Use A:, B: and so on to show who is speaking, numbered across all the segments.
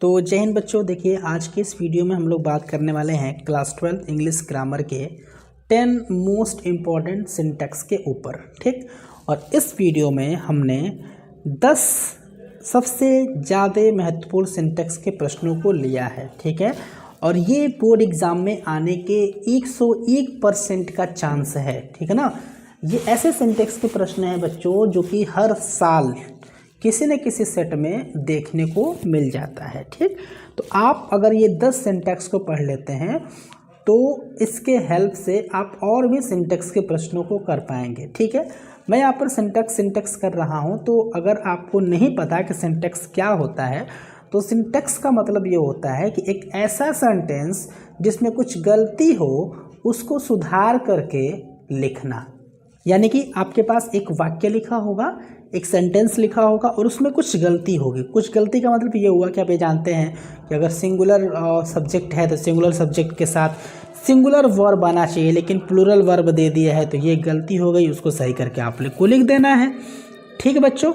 A: तो जय हिंद बच्चों। देखिए आज के इस वीडियो में हम लोग बात करने वाले हैं क्लास 12 इंग्लिश ग्रामर के 10 मोस्ट इम्पॉर्टेंट सिंटैक्स के ऊपर, ठीक। और इस वीडियो में हमने 10 सबसे ज़्यादा महत्वपूर्ण सिंटैक्स के प्रश्नों को लिया है, ठीक है। और ये बोर्ड एग्ज़ाम में आने के 101% का चांस है, ठीक है ना। ये ऐसे सिंटैक्स के प्रश्न हैं बच्चों जो कि हर साल किसी न किसी सेट में देखने को मिल जाता है, ठीक। तो आप अगर ये 10 सिंटैक्स को पढ़ लेते हैं तो इसके हेल्प से आप और भी सिंटैक्स के प्रश्नों को कर पाएंगे, ठीक है। मैं यहाँ पर सिंटैक्स कर रहा हूँ, तो अगर आपको नहीं पता कि सिंटैक्स क्या होता है तो सिंटैक्स का मतलब ये होता है कि एक ऐसा सेंटेंस जिसमें कुछ गलती हो उसको सुधार करके लिखना। यानी कि आपके पास एक वाक्य लिखा होगा, एक सेंटेंस लिखा होगा और उसमें कुछ गलती होगी। कुछ गलती का मतलब ये हुआ कि आप ये जानते हैं कि अगर सिंगुलर सब्जेक्ट है तो सिंगुलर सब्जेक्ट के साथ सिंगुलर वर्ब आना चाहिए, लेकिन प्लूरल वर्ब दे दिया है तो ये गलती हो गई, उसको सही करके आप लोग को लिख देना है, ठीक है बच्चों।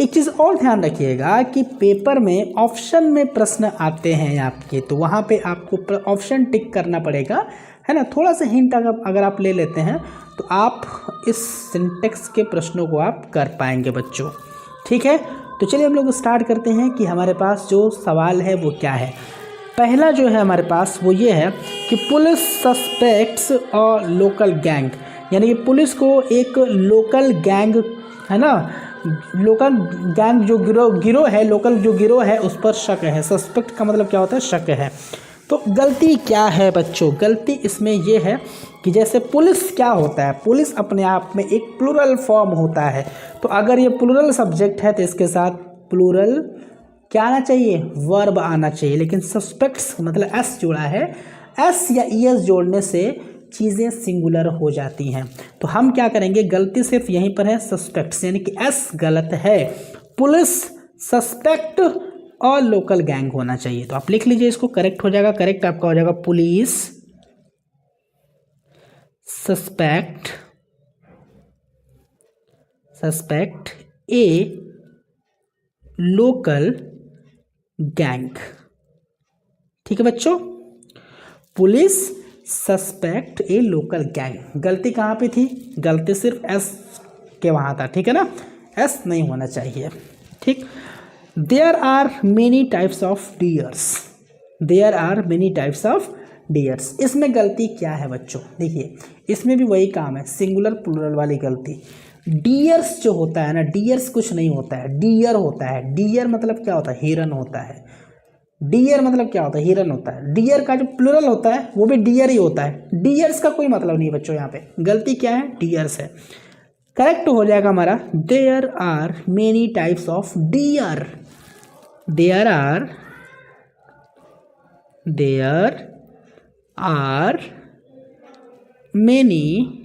A: एक चीज़ और ध्यान रखिएगा कि पेपर में ऑप्शन में प्रश्न आते हैं आपके, तो वहाँ पे आपको ऑप्शन टिक करना पड़ेगा, है ना। थोड़ा सा हिंट अगर आप ले लेते हैं तो आप इस सिंटैक्स के प्रश्नों को आप कर पाएंगे बच्चों, ठीक है। तो चलिए हम लोग स्टार्ट करते हैं कि हमारे पास जो सवाल है वो क्या है। पहला जो है हमारे पास वो ये है कि police suspects a local gang, यानी कि पुलिस को एक लोकल गैंग, है ना, लोकल गैंग जो गिरोह है, लोकल जो गिरोह है उस पर शक है। सस्पेक्ट का मतलब क्या होता है? शक है। तो गलती क्या है बच्चों? गलती इसमें यह है कि जैसे पुलिस क्या होता है, पुलिस अपने आप में एक प्लूरल फॉर्म होता है। तो अगर ये प्लूरल सब्जेक्ट है तो इसके साथ प्लूरल क्या आना चाहिए? वर्ब आना चाहिए। लेकिन सस्पेक्ट्स मतलब एस जुड़ा है, एस या ईएस जोड़ने से चीज़ें सिंगुलर हो जाती हैं। तो हम क्या करेंगे, गलती सिर्फ यहीं पर है सस्पेक्ट्स, यानी कि एस गलत है, पुलिस सस्पेक्ट और लोकल गैंग होना चाहिए। तो आप लिख लीजिए, इसको करेक्ट हो जाएगा। करेक्ट आपका हो जाएगा पुलिस सस्पेक्ट ए लोकल गैंग, ठीक है बच्चों। पुलिस सस्पेक्ट ए लोकल गैंग। गलती कहाँ पे थी? गलती सिर्फ एस के वहाँ था, ठीक है ना, एस नहीं होना चाहिए, ठीक। There are many types of deers, there are many types of deers. इसमें गलती क्या है बच्चों? देखिए इसमें भी वही काम है, सिंगुलर प्लूरल वाली गलती। डियर्स जो होता है ना, डियर्स कुछ नहीं होता है, डियर होता है। डियर मतलब क्या होता है? हिरन होता है। डियर मतलब क्या होता है? हिरन होता है। डियर का जो प्लूरल होता है वो भी डियर ही होता है। डियर्स का कोई मतलब नहीं है बच्चों, यहाँ पे गलती क्या है? डियर्स है। करेक्ट हो जाएगा हमारा there are many types of deer. There are many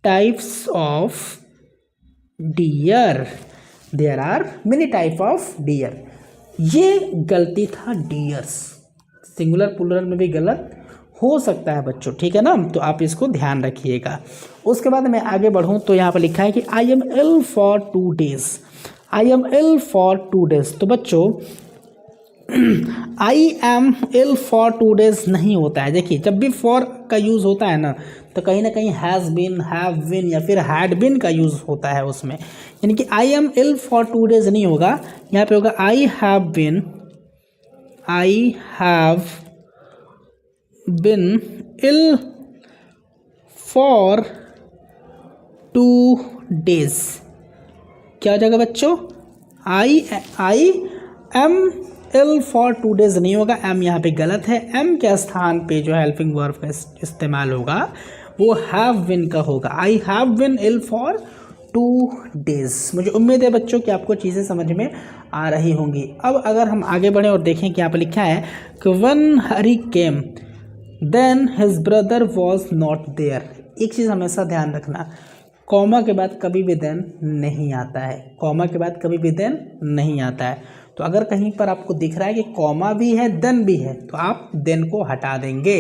A: types of deer. There are many type of deer. ये गलती था डियर्स, सिंगुलर प्लूरल में भी गलत हो सकता है बच्चों, ठीक है ना। तो आप इसको ध्यान रखिएगा। उसके बाद मैं आगे बढ़ूं तो यहाँ पर लिखा है कि I am ill for 2 days। I am ill for 2 days। तो बच्चों I am ill for 2 days नहीं होता है। देखिए जब भी फॉर का यूज़ होता है ना तो कहीं ना कहीं हैज़ बीन, हैव बीन या फिर हैड बीन का यूज़ होता है उसमें। यानी कि I am ill for 2 days नहीं होगा, यहाँ पे होगा I have been ill for 2 days। क्या हो जाएगा बच्चों? I am ill for 2 days नहीं होगा, एम यहाँ पे गलत है। एम के स्थान पे जो हेल्पिंग वर्ब का इस्तेमाल होगा वो हैव बिन का होगा। I have been ill for 2 days। मुझे उम्मीद है बच्चों कि आपको चीज़ें समझ में आ रही होंगी। अब अगर हम आगे बढ़ें और देखें कि यहाँ पर लिखा है कि when Hari came then his brother was not there. एक चीज़ हमेशा ध्यान रखना, कॉमा के बाद कभी भी देन नहीं आता है, कॉमा के बाद कभी भी देन नहीं आता है। तो अगर कहीं पर आपको दिख रहा है कि कॉमा भी है देन भी है तो आप देन को हटा देंगे,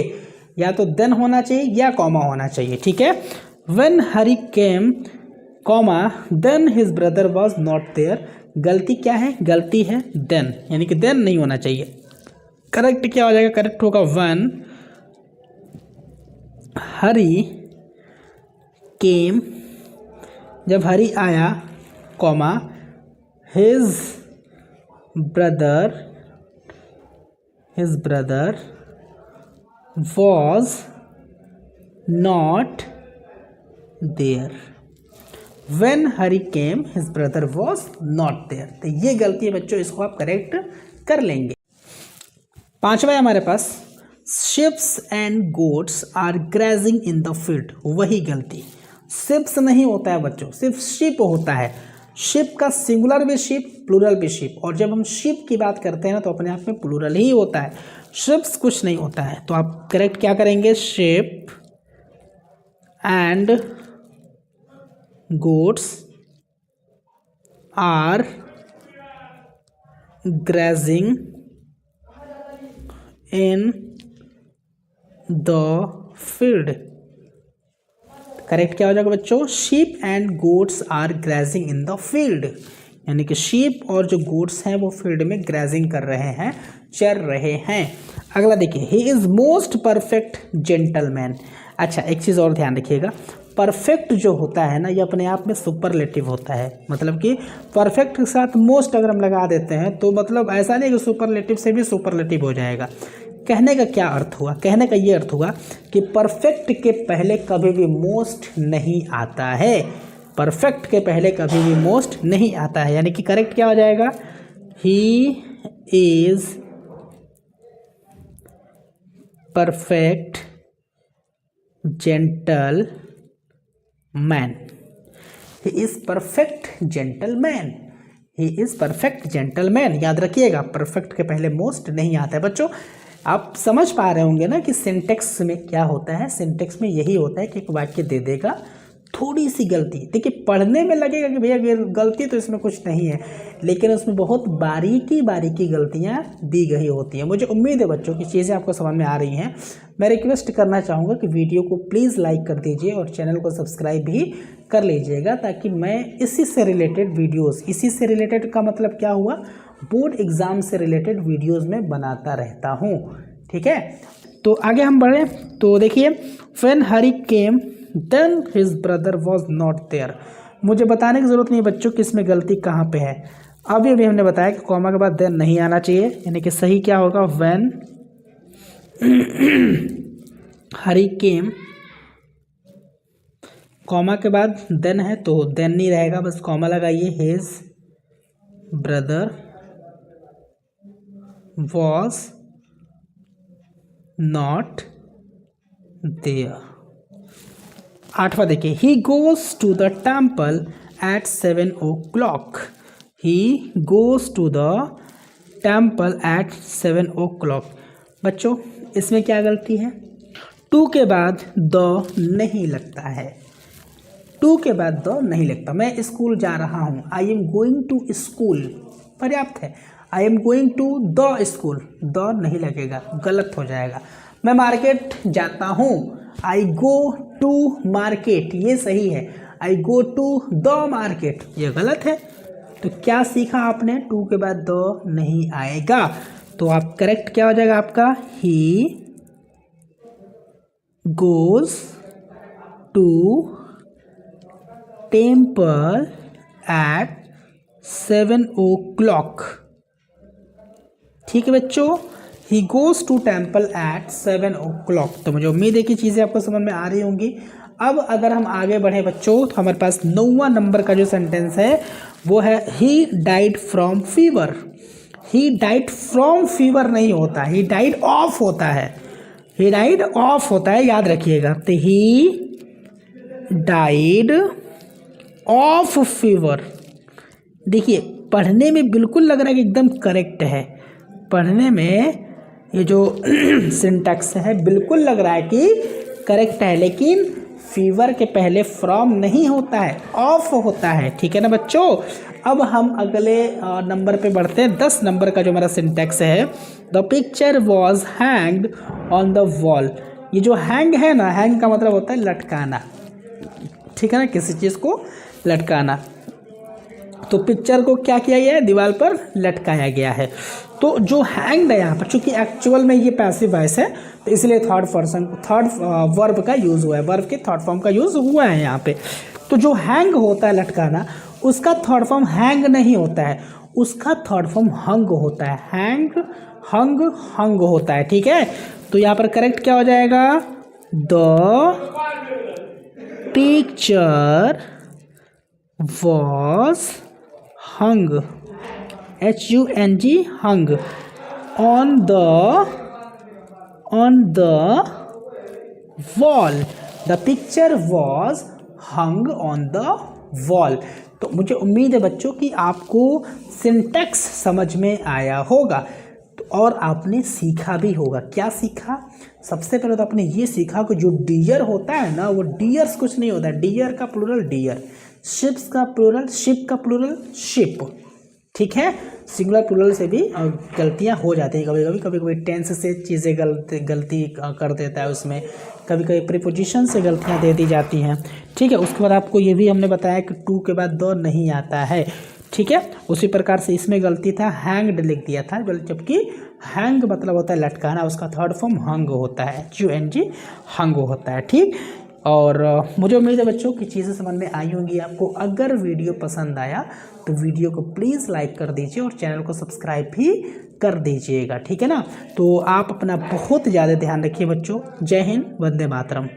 A: या तो देन होना चाहिए या कॉमा होना चाहिए, ठीक है। When Hari came comma then his brother was not there, गलती क्या है, गलती है देन, यानी कि देन नहीं होना चाहिए। करेक्ट क्या हो जाएगा, करेक्ट होगा व्हेन हरी केम, जब हरी आया, comma his brother was not there. When Hari came his brother was not there. तो ये गलती है बच्चों, इसको आप करेक्ट कर लेंगे। पांचवा है हमारे पास, sheeps and goats are grazing in the field. वही गलती, शिप्स नहीं होता है बच्चों, सिर्फ शिप होता है। शिप का सिंगुलर भी शिप, प्लूरल भी शिप, और जब हम शिप की बात करते हैं ना तो अपने आप में प्लूरल ही होता है, शिप्स कुछ नहीं होता है। तो आप करेक्ट क्या करेंगे, ship and goats are grazing in the field. Correct क्या हो जाएगा बच्चों, sheep and goats are grazing in the field, यानी कि शीप और जो गोट्स हैं वो फील्ड में ग्रेजिंग कर रहे हैं, चर रहे हैं। अगला देखिए, he is most perfect gentleman. अच्छा एक चीज़ और ध्यान रखिएगा, परफेक्ट जो होता है ना ये अपने आप में सुपरलेटिव होता है, मतलब कि परफेक्ट के साथ मोस्ट अगर हम लगा देते हैं तो मतलब ऐसा नहीं कि सुपरलेटिव से भी सुपरलेटिव हो जाएगा। कहने का क्या अर्थ हुआ, कहने का ये अर्थ हुआ कि परफेक्ट के पहले कभी भी मोस्ट नहीं आता है, परफेक्ट के पहले कभी भी मोस्ट नहीं आता है, यानी कि करेक्ट क्या हो जाएगा, he is perfect gentle man. He is perfect gentleman, he is perfect gentleman. याद रखिएगा परफेक्ट के पहले मोस्ट नहीं आता है। बच्चों आप समझ पा रहे होंगे ना कि सिंटेक्स में क्या होता है, सिंटेक्स में यही होता है कि एक वाक्य दे देगा, थोड़ी सी गलती, देखिए पढ़ने में लगेगा कि भैया गलती तो इसमें कुछ नहीं है, लेकिन उसमें बहुत बारीकी गलतियां दी गई होती हैं। मुझे उम्मीद है बच्चों की चीज़ें आपको समझ में आ रही हैं। मैं रिक्वेस्ट करना चाहूँगा कि वीडियो को प्लीज़ लाइक कर दीजिए और चैनल को सब्सक्राइब भी कर लीजिएगा, ताकि मैं इसी से रिलेटेड वीडियोज़, इसी से रिलेटेड का मतलब क्या हुआ, बोर्ड एग्ज़ाम से रिलेटेड वीडियोज़ में बनाता रहता हूँ। ठीक है, तो आगे हम बढ़ें तो देखिए, when Hari came then his brother was not there. मुझे बताने की ज़रूरत नहीं बच्चों कि इसमें गलती कहाँ पे है। अभी हमने बताया कि कॉमा के बाद देन नहीं आना चाहिए, यानी कि सही क्या होगा, व्हेन हरी केम, कॉमा के बाद देन है तो देन नहीं रहेगा, बस कॉमा लगाइए, his brother was not there. आठवां देखिए, he goes to the temple at 7 o'clock। He goes to the temple at 7 o'clock। बच्चों इसमें क्या गलती है, टू के बाद द नहीं लगता है, टू के बाद द नहीं लगता। मैं स्कूल जा रहा हूँ, I am going to school, पर्याप्त है। I am going to the school, the नहीं लगेगा, गलत हो जाएगा। मैं मार्केट जाता हूँ, आई गो टू मार्केट, ये सही है। आई गो टू द मार्केट, ये गलत है। तो क्या सीखा आपने, टू के बाद द नहीं आएगा, तो आप करेक्ट क्या हो जाएगा आपका, he goes to temple at 7 o'clock। ठीक है बच्चों, he goes to temple at 7 o'clock। तो मुझे उम्मीद है कि चीज़ें आपको समझ में आ रही होंगी। अब अगर हम आगे बढ़े बच्चों तो हमारे पास 9वां नंबर का जो सेंटेंस है वो है, he died from fever. He died from fever नहीं होता, ही डाइड ऑफ होता है, ही डाइड ऑफ होता है, याद रखिएगा। तो ही डाइड ऑफ फीवर। देखिए पढ़ने में बिल्कुल लग रहा है कि एकदम करेक्ट है, पढ़ने में ये जो सिंटैक्स है बिल्कुल लग रहा है कि करेक्ट है, लेकिन फीवर के पहले फ्रॉम नहीं होता है, ऑफ होता है। ठीक है ना बच्चों। अब हम अगले नंबर पे बढ़ते हैं, 10 नंबर का जो हमारा सिंटैक्स है, the picture was hanged on the wall. ये जो हैंग है ना, हैंग का मतलब होता है लटकाना, ठीक है ना, किसी चीज़ को लटकाना। तो पिक्चर को क्या किया गया है, दीवार पर लटकाया गया है। तो जो हैंग्ड है यहाँ पर, चूंकि एक्चुअल में ये पैसिव वॉइस है तो इसलिए थर्ड वर्ब का यूज़ हुआ है, वर्ब के थर्ड फॉर्म का यूज़ हुआ है यहाँ पे। तो जो हैंग होता है लटकाना, उसका थर्ड फॉर्म हैंग नहीं होता है, उसका थर्ड फॉर्म हंग होता है। हैंग, हंग, हंग होता है, ठीक है। तो यहाँ पर करेक्ट क्या हो जाएगा, the picture was hung, HUNG, hung on the wall. The picture was hung on the wall. तो मुझे उम्मीद है बच्चों कि आपको सिंटैक्स समझ में आया होगा और आपने सीखा भी होगा। क्या सीखा? सबसे पहले तो आपने ये सीखा कि जो डियर होता है ना, वो डियर्स कुछ नहीं होता है। डियर का प्लूरल डियर, शिप्स का प्लूरल शिप, का प्लूरल शिप, ठीक है। सिंगुलर प्लूरल से भी गलतियां हो जाती हैं कभी कभी टेंस से चीज़ें गलती कर देता है, उसमें कभी कभी प्रीपोजिशन से गलतियां दे दी जाती हैं, ठीक है। उसके बाद आपको ये भी हमने बताया कि टू के बाद द नहीं आता है, ठीक है। उसी प्रकार से इसमें गलती था, हैंग्ड लिख दिया था, जबकि हैंग मतलब होता है लटकाना, उसका थर्ड फॉर्म हंग होता है, HUNG, हंग होता है, ठीक। और मुझे उम्मीद है बच्चों की चीज़ें समझ में आई होंगी आपको। अगर वीडियो पसंद आया तो वीडियो को प्लीज़ लाइक कर दीजिए और चैनल को सब्सक्राइब भी कर दीजिएगा, ठीक है ना। तो आप अपना बहुत ज़्यादा ध्यान रखिए बच्चों। जय हिंद, वंदे मातरम।